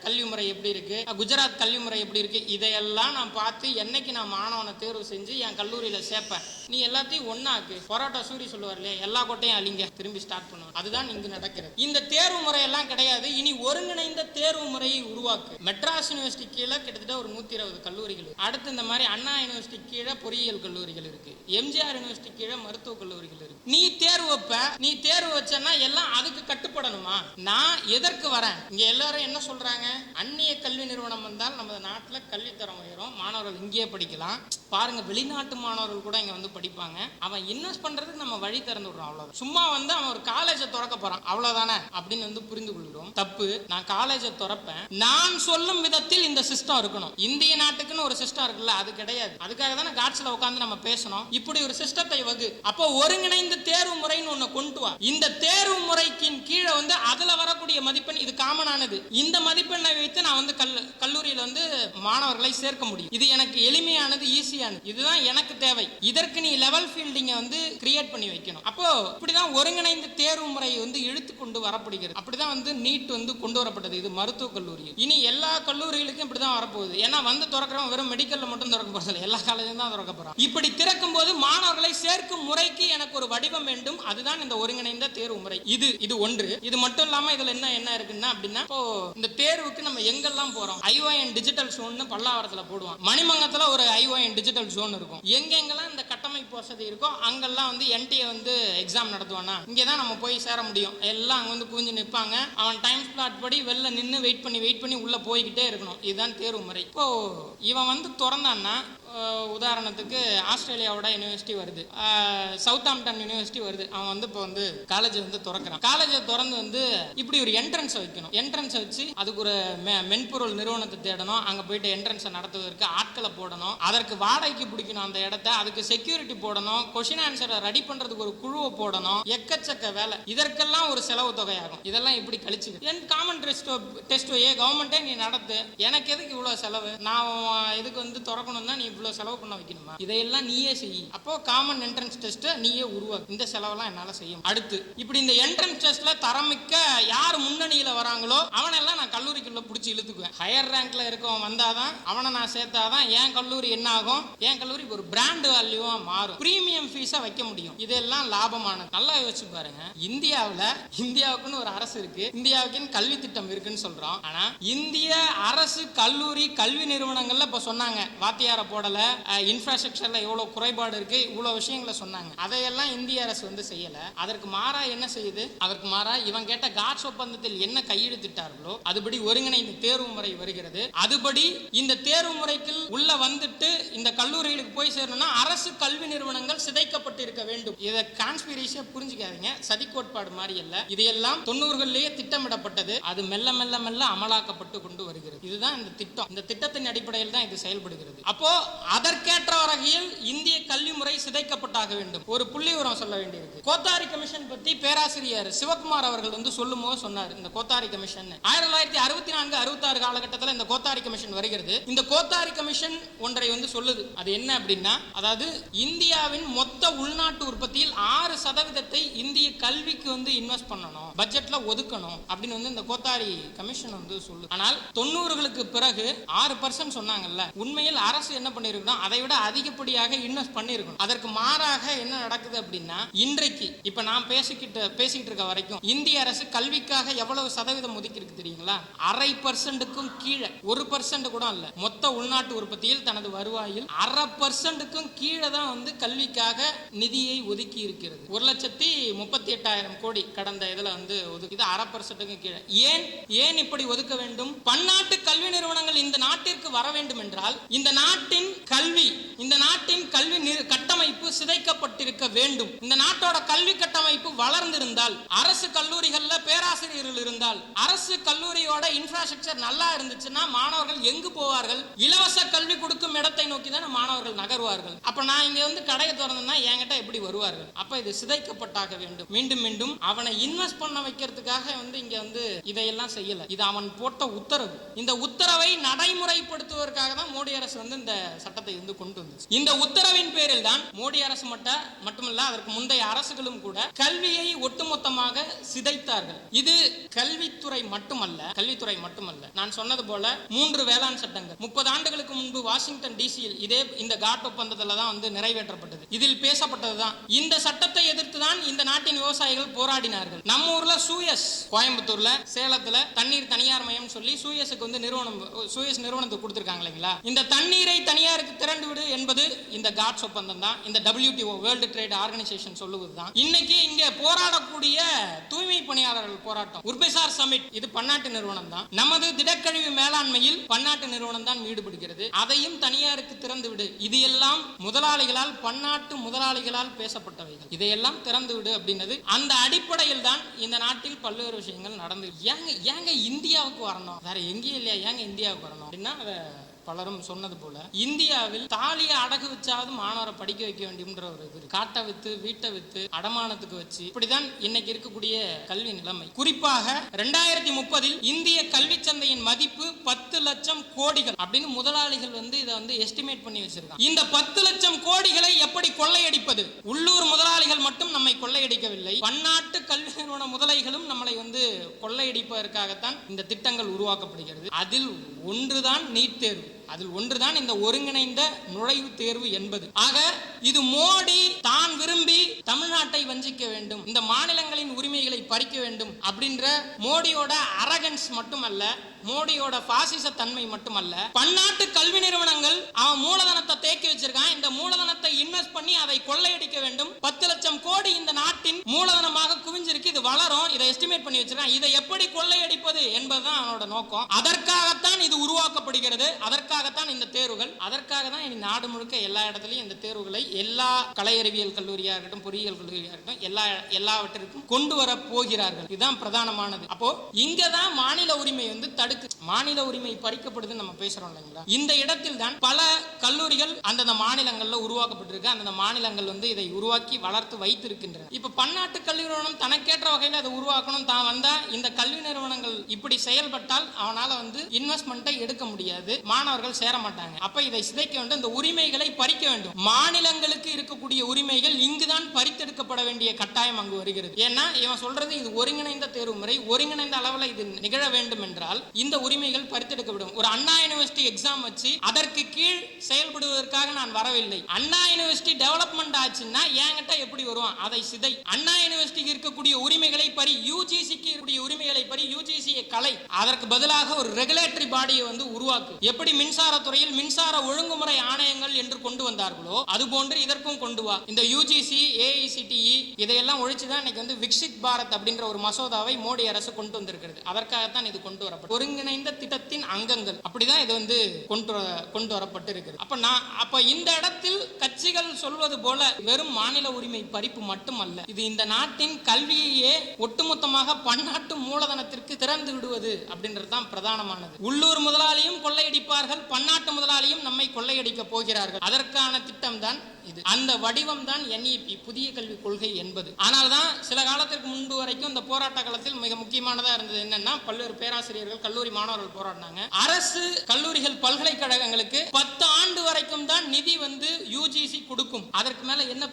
கல்வி முறை எப்படி இருக்கு, குஜராத் கல்வி முறை எப்படி இருக்கு, இதையெல்லாம் நான் பார்த்து என்னைக்கு நான் மாணவனை தேர்வு செஞ்சு என் கல்லூரியில சேர்ப்பேன். நீ எல்லாத்தையும் ஒன்னாக்கு. பரோட்டா சூரி சொல்லுவார் இல்லையா, எல்லா கோட்டையும் அழிங்க, திரும்பி ஸ்டார்ட் பண்ணுவாங்க. அதுதான் இங்கு நடக்கிறது. இந்த தேர்வு முறை எல்லாம் கிடையாது. இனி ஒருங்கிணைந்த தேர்வு முறையை உருவாக்கு. மெட்ராஸ் யூனிவர்சிட்டி கீழே கிட்டத்தட்ட ஒரு 120 கல்லூரிகள். அடுத்து இந்த மாதிரி அண்ணா யூனிவர்சிட்டி கீழே பொறியியல் கல்லூரிகள் இருக்கு. எம்ஜிஆர் யூனிவர்சிட்டி கீழே மருத்துவ கல்லூரிகள் இருக்கு. நீ தேர்வு வைப்ப. நீ தேர்வு வச்சனா எல்லாம் அதுக்கு கட்டுப்படணுமா? நான் எதற்கு வரேன்? இங்க எல்லாரும் என்ன சொல்றாங்க? அந்நிய கல்வி நிறுவனம் வந்தால் நம்ம நாட்டில் கல்வித்தரம் உயரும், மாணவர்கள் இங்கேயே படிக்கலாம். பாருங்க, வெளிநாட்டு மாணவர்கள் கூட இங்க வந்து படிப்பாங்க. அவன் இன்வெஸ்ட் பண்றதுக்கு நம்ம வழி திறந்து விடுறோம். அவ்வளவுதான். சும்மா வந்து அவன் ஒரு காலேஜை திறக்க போறான், அவ்வளவுதானே அப்படின்னு வந்து புரிந்து கொள்கிறோம். தப்பு. நான் காலேஜை திறப்பேன், நான் சொல்லும் விதத்தில் இந்த சிஸ்டம் இருக்கணும். இந்திய நாட்டுக்குன்னு ஒரு சிஸ்டம் இருக்குல்ல, அது கிடையாது. அதுக்காக தானே காட்சியில் உட்காந்து நம்ம பேசணும். இப்படி ஒரு சிஸ்டத்தை வகு. அப்போ ஒருங்கிணைந்த தேர்வு முறைன்னு ஒண்ணு கொண்டு வா. இந்த தேர்வு முறைக்கு கீழே வந்து அதுல வரக்கூடிய மதிப்பெண், இது காமனானது. இந்த மதிப்பெண்ணை வைத்து நான் வந்து கல்லூரியில் வந்து மாணவர்களை சேர்க்க முடியும். இது எனக்கு எளிமையானது, ஈஸியானது. இதுதான் எனக்கு தேவை. இதற்கு நீ லெவல் ஃபீல்டிங்கை வந்து கிரியேட் பண்ணி வைக்கணும். அப்போ இப்படிதான் ஒருங்கிணைந்த தேர்வு முறை வந்து இழுத்து கொண்டு வரப்படுகிறது. அப்படிதான் வந்து நீட் வந்து கொண்டு வரப்பட்டது. இது மருத்துவ கல்லூரி. இனி எல்லா கல்லூரிகளுக்கும் இப்படிதான் வரப்போகுது. ஏன்னா வந்து திறக்கிறவங்க வெறும் மெடிக்கல்ல மட்டும் திறக்க போறது, எல்லா காலேஜும் தான் திறக்க போறான். இப்படி திறக்கும் போது மாணவர்களை சேர்க்கும் முறைக்கு எனக்கு ஒரு வடிவம் வேண்டும். அதுதான் இந்த ஒருங்கிணைந்த தேர்வு முறை. இது ஒன்று. இது மட்டும் இல்லாம இதுல என்ன இருக்குன்னா அப்படின்னா, இப்போ இந்த தேர்வுக்கு நம்ம எங்கெல்லாம் போறோம், ஐஓஎன் டிஜிட்டல் ஜோன் பல்லாவரத்துல போடுவான். மணிமங்கலத்துல ஒரு ஐஓஎன் டிஜிட்டல் ஜோன் இருக்கும். எங்கெங்கெல்லாம் இந்த கட்டமைப்பு வசதி இருக்கோ அங்கெல்லாம் வந்து என்டிஏ வந்து எக்ஸாம் நடத்துவானா, இங்கதான் நம்ம போய் சேர முடியும். எல்லாம் அங்க வந்து குவிஞ்சு நிற்பாங்க. அவன் டைம் ஸ்லாட் படி வெளில நின்று வெயிட் பண்ணி உள்ள போய்கிட்டே இருக்கணும். இதுதான் தேர்வு முறை. இப்போ இவன் வந்து திறந்தான்னா, உதாரணத்துக்கு ஆஸ்திரேலியாவோட யூனிவர்சிட்டி வருது, சவுத்தாம்ப்டன் யூனிவர்சிட்டி வருது. அவன் வந்து இப்போ வந்து காலேஜ் வந்து திறக்கிறான். காலேஜை திறந்து வந்து இப்படி ஒரு என்ட்ரன்ஸ் வைக்கணும். என்ட்ரன்ஸ் வச்சு அதுக்கு ஒரு மென்பொருள் நிறுவனத்தை தேடணும். அங்கே போயிட்டு என்ட்ரன்ஸை நடத்துவதற்கு ஆட்களை போடணும். அதற்கு வாடகைக்கு பிடிக்கணும் அந்த இடத்த. அதுக்கு செக்யூரிட்டி போடணும். கொஸ்டின் ஆன்சரை ரெடி பண்றதுக்கு ஒரு குழுவை போடணும். எக்கச்சக்க வேலை. இதற்கெல்லாம் ஒரு செலவு தொகையாகும். இதெல்லாம் இப்படி கழிச்சு என் காமன் டெஸ்ட் கவர்மெண்டே நீ நடத்து. எனக்கு எதுக்கு இவ்வளவு செலவு? நான் இதுக்கு வந்து திறக்கணும் தான் நீ இவ்வளவு செலவு பண்ண வைக்கணுமா? இதையெல்லாம் நீயே செய். அப்போ காமன் என்ட்ரன்ஸ் டெஸ்ட் நீயே உருவாக்கு. இந்த செலவெல்லாம் என்னால செய்ய. அடுத்து இப்படி இந்த என்ட்ரன்ஸ் டெஸ்ட்ல தரமிக்க யார் முன்னணியில வராங்களோ அவனெல்லாம் நான் கல்லூரிக்குள்ள பிடிச்சி இழுத்துக்குவேன். ஹையர் ரேங்க்ல இருக்கவன் வந்தாதான், அவனை நான் சேர்த்தாதான் என் கல்லூரி என்ன ஆகும், என் கல்லூரி ஒரு பிராண்ட் வேல்யூவா மாறும். பிரீமியம் ஃபீஸா வைக்க முடியும். இதெல்லாம் லாபமானது. நல்லா யோசிச்சு பாருங்க. இந்தியாவுக்குன்னு ஒரு அரசு இருக்கு, இந்தியாவுக்குன்னு கல்வி திட்டம் இருக்குன்னு சொல்றோம். ஆனா இந்திய அரசு கல்லூரி கல்வி நிறுவனங்கள்ல இப்ப சொன்னாங்க, வாத்தியார போடல, இன்ஃப்ராஸ்ட்ரக்சர்ல எவ்வளவு குறைபாடு இருக்கு, இவ்வளவு விஷயங்களை சொன்னாங்க. அதையெல்லாம் இந்திய அரசு வந்து செய்யல. அதற்கு மாறா என்ன செய்யுது? அதற்கு மாறா இவன் கேட்ட காட்ஸ் ஒப்பந்தத்தில் என்ன கையெழுத்திட்டார்களோ அதுபடி ஒருங்கிணைந்த தேர்வு முறை வருகிறது. அதுபடி இந்த தேர்வு முறைக்கு உள்ள வந்துட்டு இந்த கல்லூரிகளுக்கு போய் சேரணும்னா அரசு கல்வி நிறுவனங்கள் சிதைக்கப்பட்டு இருக்க வேண்டும். இதை கான்ஸ்பிரசியா புரிஞ்சுக்காதீங்க. சதி கோட்பாடு மாதிரி அல்ல. இதையெல்லாம் 90களிலேயே திட்டமிடப்பட்டது. அது மெல்ல மெல்ல மெல்ல அமலாக்கப்பட்டு கொண்டு வருகிறது. இதுதான் இந்த திட்டம். இந்த திட்டத்தின் அடிப்படையில் தான் இது செயல்படுகிறது. அப்போ அதற்கேற்ற வகையில் இந்திய கல்வி முறை சிதைக்கப்பட்டாக வேண்டும். ஒரு புள்ளி உரம் சொல்ல வேண்டியிருக்கு. கோத்தாரி கமிஷன் பத்தி பேராசிரியர் சிவகுமார் அவர்கள் வந்து சொல்லும் போது சொன்னார். இந்த கோத்தாரி கமிஷன் 1964-66 காலகட்டத்தில் இந்த கோத்தாரி கமிஷன் வருகிறது. இந்த கோத்தாரி கமிஷன் ஒன்றை வந்து சொல்லுது. அது என்ன அப்படின்னா, அதாவது இந்தியாவின் மொத்த உள்நாட்டு உற்பத்தியில் 6% இந்திய கல்விக்கு வந்து இன்வெஸ்ட் பண்ணணும், பட்ஜெட்ல ஒதுக்கணும் அப்படின்னு வந்து இந்த கோத்தாரி கமிஷன் வந்து சொல்லுது. ஆனால் 90களுக்கு பிறகு 6% சொன்னாங்கல்ல, உண்மையில் அரசு என்ன பண்ணிருக்கணும், அதை விட அதிகப்படியாக இன்வெஸ்ட் பண்ணிருக்கணும். அதற்கு மாறாக என்ன நடக்குது அப்படின்னா, இன்றைக்கு இப்ப நான் பேசிக்கிட்டு இருக்க வரைக்கும் இந்திய அரசு கல்விக்காக எவ்வளவு சதவீதம் ஒதுக்கி இருக்கு தெரியுங்களா? 0.5%க்கும் கீழே, 1% கூட இல்ல. மொத்த உள்நாட்டு உற்பத்தியில் தனது வருவாயில் 0.5%க்கும் கீழே தான் வந்து கல்விக்காக நிதியை ஒதுக்கி இருக்கிறது. 1,38,000 கோடி கடந்த இதுல வந்து இது 0.5% கீழே. ஏன் இப்படி ஒதுக்க வேண்டும்? பன்னாட்டு கல்வி நிறுவனங்கள் இந்த நாட்டிற்கு வர வேண்டும் என்றால் இந்த நாட்டின் கல்வி கட்டமைப்பு சிதைக்கப்பட்டிருக்க வேண்டும். இந்த நாட்டோட கல்வி கட்டமைப்பு வளர்ந்திருந்தால், அரசு கல்லூரிகள்ல பேராசிரியர்கள் இருந்தால், அரசு கல்லூரியோட இன்ஃப்ராஸ்ட்ரக்சர் நல்லா இருந்துச்சுன்னா மாணவர்கள் எங்கு போவார்கள்? இலவச கல்வி கொடுக்கும் இடத்தை நோக்கி தான் மாணவர்கள் நகர்வார்கள். அப்ப நான் இங்க வந்து கடையை திறந்தேன்னா என்கிட்ட எப்படி வருவார்கள்? அப்ப இது சிதைக்கப்பட்டாக வேண்டும். மீண்டும் அவனை இன்வெஸ்ட் பண்ண வைக்கிறதுக்காக வந்து இங்க வந்து இதையெல்லாம் செய்யல. இது அவன் போட்ட உத்தரவு. இந்த உத்தரவை நடைமுறைப்படுத்துவதற்காக தான் மோடி அரசு வந்து இந்த சட்டத்தை வந்து கொண்டு வந்து, இந்த உத்தரவின் பேரில் தான் மோடி அரசு மட்டுமல்ல அதற்கு முந்தைய அரசுகளும் கூட கல்வியை ஒட்டுமொத்தமாக சிதைத்தார்கள். இது கல்வித்துறை மட்டுமல்ல. நான் சொன்னது போல 3 வேளாண் சட்டங்கள் 30 ஆண்டுகளுக்கு முன்பு வாஷிங்டன் டிசியில் இந்த காட் ஒப்பந்தத்துல தான் வந்து நிறைவேற்றப்பட்டது. இதில் பேசப்பட்டதுதான். இந்த சட்டத்தை எதிர்த்து தான் இந்த நாட்டின் விவசாயிகள் போராடினார்கள். நம்ம ஊர்ல சூயஸ், கோயம்புத்தூர்ல, சேலத்துல தண்ணீர் தனியார் மயம் சொல்லி சூயஸுக்கு வந்து சூயஸ் நிறுவனத்துக்கு கொடுத்திருக்காங்க இல்லைங்களா? இந்த தண்ணீரை தனியாருக்கு திறந்து விடு என்பது இந்த காட்ஸ் ஒப்பந்தம் தான். இந்த WTO வேர்ல்டு ட்ரேட் ஆர்கனைசேஷன் சொல்லுவதுதான். இன்னைக்கு இங்க போராடக்கூடிய தூய்மை பணியாளர்கள் போராட்டம், உர்பேசார் சமிட், இது பன்னாட்டு நிறுவனம் தான். நமது திடக்கழிவு மேலாண்மையில் பன்னாட்டு நிறுவனம் தான் ஈடுபடுகிறது. அதையும் தனியாருக்கு திறந்து விடு. இது எல்லாம் முதலாளிகளால், பன்னாட்டு முதலாளிகளால் பேசப்பட்டவைகள். இதையெல்லாம் திறந்து விடு அப்படின்னது. அந்த அடிப்படையில் தான் இந்த நாட்டில் பல்வேறு விஷயங்கள் நடந்து. ஏங்க இந்தியாவுக்கு வரணும்? வேற எங்கேயும் இல்லையா? ஏங்க இந்தியாவுக்கு வரணும் அப்படின்னா பலரும் சொன்னது போல இந்தியாவில் தாலியை அடகு வச்சாவது மாணவரை படிக்க வைக்க வேண்டும்ன்ற ஒரு இது. காட்டை வித்து, வீட்டை வித்து, அடமானத்துக்கு வச்சு, இப்படிதான் இன்னைக்கு இருக்கக்கூடிய கல்வி நிலைமை. குறிப்பாக 2030 இந்திய கல்வி சந்தையின் மதிப்பு 10 லட்சம் கோடிகள் அப்படின்னு முதலாளிகள் வந்து இதை வந்து எஸ்டிமேட் பண்ணி வச்சிருக்காங்க. இந்த 10 லட்சம் கோடிகளை எப்படி கொள்ளையடிப்பது? உள்ளூர் முதலாளிகள் மட்டும் நம்மை கொள்ளையடிக்கவில்லை, பன்னாட்டு கல்வி நிறுவன முதலைகளும் நம்மளை வந்து கொள்ளையடிப்பதற்காகத்தான் இந்த திட்டங்கள் உருவாக்கப்படுகிறது. அதில் ஒன்றுதான் நீட் தேர்வு. அதில் ஒன்றுதான் இந்த ஒருங்கிணைந்த நுழைவு தேர்வு என்பது. ஆக இது மோடி தான் விரும்பி தமிழ்நாட்டை வஞ்சிக்க வேண்டும், இந்த மாநிலங்களின் உரிமைகளை பறிக்க வேண்டும் அப்படின்ற மோடியோட அரகன்ஸ் மட்டுமல்ல, மோடியோட பாசிச தன்மை மட்டுமல்ல, பன்னாட்டு கல்வி நிறுவனங்கள் அவன் மூலதனத்தை தேக்கி வச்சிருக்கான். இந்த மூலதனத்தை இன்வெஸ்ட் பண்ணி அதை கொள்ளையடிக்க வேண்டும். 10 லட்சம் கோடி இந்த நாட்டின் மூலதனமாக குவிஞ்சிருக்கு. இது வளரும். இதை எஸ்டிமேட் பண்ணி வச்சிருக்கான். இதை எப்படி கொள்ளையடிப்பது என்பதுதான் அவனோட நோக்கம். அதற்காகத்தான் இது உருவாக்கப்படுகிறது. அதற்காகத்தான் இந்த தேர்வுகள். அதற்காக தான் இனி நாடு முழுக்க எல்லா இடத்துலையும் இந்த தேர்வுகளை எல்லா கலை அறிவியல் கல்லூரியா இருக்கட்டும், பொறியியல் கல்லூரியா இருக்கட்டும், எல்லாவற்றிற்கும் கொண்டு வர போகிறார்கள். இதுதான் பிரதானமானது. அப்போ இங்கதான் மாநில உரிமை வந்து மாநில உரிமை பறிக்கப்படுதுன்னு நம்ம பேசுறோம் இல்லைங்களா? இந்த இடத்தில் தான் பல கல்லூரிகள் அந்தந்த மாநிலங்கள்ல உருவாக்கப்பட்டிருக்கு. அந்தந்த மாநிலங்கள் வந்து இதை உருவாக்கி வளர்த்து வைத்திருக்கின்றன. இப்ப பன்னாட்டு கல்வி நிறுவனம் தனக்கேற்ற வகையில் அதை உருவாக்கணும். தான் வந்தா இந்த கல்வி நிறுவனங்கள் இப்படி செயல்பட்டால் அவனால வந்து இன்வெஸ்ட்மெண்ட்டை எடுக்க முடியாது, மாணவர்கள் சேர மாட்டாங்க. அப்ப இதை சிதைக்க வேண்டும், இந்த உரிமைகளை பறிக்க வேண்டும். மாநிலங்களுக்கு இருக்கக்கூடிய உரிமைகள் இங்குதான் பறித்தெடுக்கப்பட வேண்டிய கட்டாயம் அங்கு வருகிறது. ஏன்னா இவன் சொல்றது இது ஒருங்கிணைந்த தேர்வு முறை, ஒருங்கிணைந்த அளவில் இது நிகழ வேண்டும் என்றால் இந்த உரிமைகள் பறித்தெடுக்கப்படும். ஒரு அண்ணா யூனிவர்சிட்டி எக்ஸாம் வச்சு அதற்கு கீழ் செயல்படுவதற்காக நான் வரவில்லை. அண்ணா யூனிவர்சிட்டி டெவலப்மெண்ட் ஆச்சுன்னா என்கிட்ட எப்படி வருவான்? அதை சிதை. அண்ணா யூனிவர்சிட்டிக்கு இருக்கக்கூடிய உரிமைகளை பறி, யூஜிசிக்கு இருக்கக்கூடிய உரிமைகளை பறி, யூஜிசியை கலை. அதற்கு பதிலாக ஒரு ரெகுலேட்டரி பாடியை வந்து உருவாக்கு. எப்படி மின்சாரத்துறையில் மின்சார ஒழுங்குமுறை ஆணையங்கள் என்று கொண்டு வந்தார்களோ அதுபோன்று இதற்கும் கொண்டு வா. இந்த யூஜிசி, ஏஐசிடிஇ இதையெல்லாம் ஒழிச்சுதான் இன்னைக்கு வந்து விக்சித் பாரத் அப்படின்ற ஒரு மசோதாவை மோடி அரசு கொண்டு வந்திருக்கிறது. அதற்காகத்தான் இது கொண்டு வரப்படும். ஒருங்கிணைந்த திட்டத்தின் அங்கங்கள். அப்படிதான் இது வந்து கொண்டு வரப்பட்டிருக்கிறது. அப்ப இந்த இடத்தில் கட்சிகள் சொல்வது போல வெறும் மாநில உரிமை பறிப்பு மட்டுமல்ல, இது இந்த நாட்டின் கல்வியையே ஒட்டுமொத்தமாக பன்னாட்டு மூலதனத்திற்கு திறந்து விடுவது அப்படின்றது தான் பிரதானமானது. உள்ளூர் முதலாளியும் கொள்ளையடிப்பார்கள், பன்னாட்டு முதலாளியும் நம்மை கொள்ளையடிக்க போகிறார்கள். அதற்கான திட்டம் தான் இது. அந்த வடிவம் தான் NEP, புதிய கல்விக் கொள்கை என்பது. ஆனால் தான் சில காலத்திற்கு முன்பு வரைக்கும் இந்த போராட்ட காலத்தில் மிக முக்கியமானதா இருந்தது என்னன்னா, பல்வேறு பேராசிரியர்கள், கல்லூரி மாணவர்கள் போராடினாங்க. அரசு கல்லூரிகள், பல்கலைக்கழகங்களுக்கு 10 ஆண்டு வரைக்கும் தான் நிதி வந்து யூஜிசி கொடுக்கும். அதற்கு மேல என்ன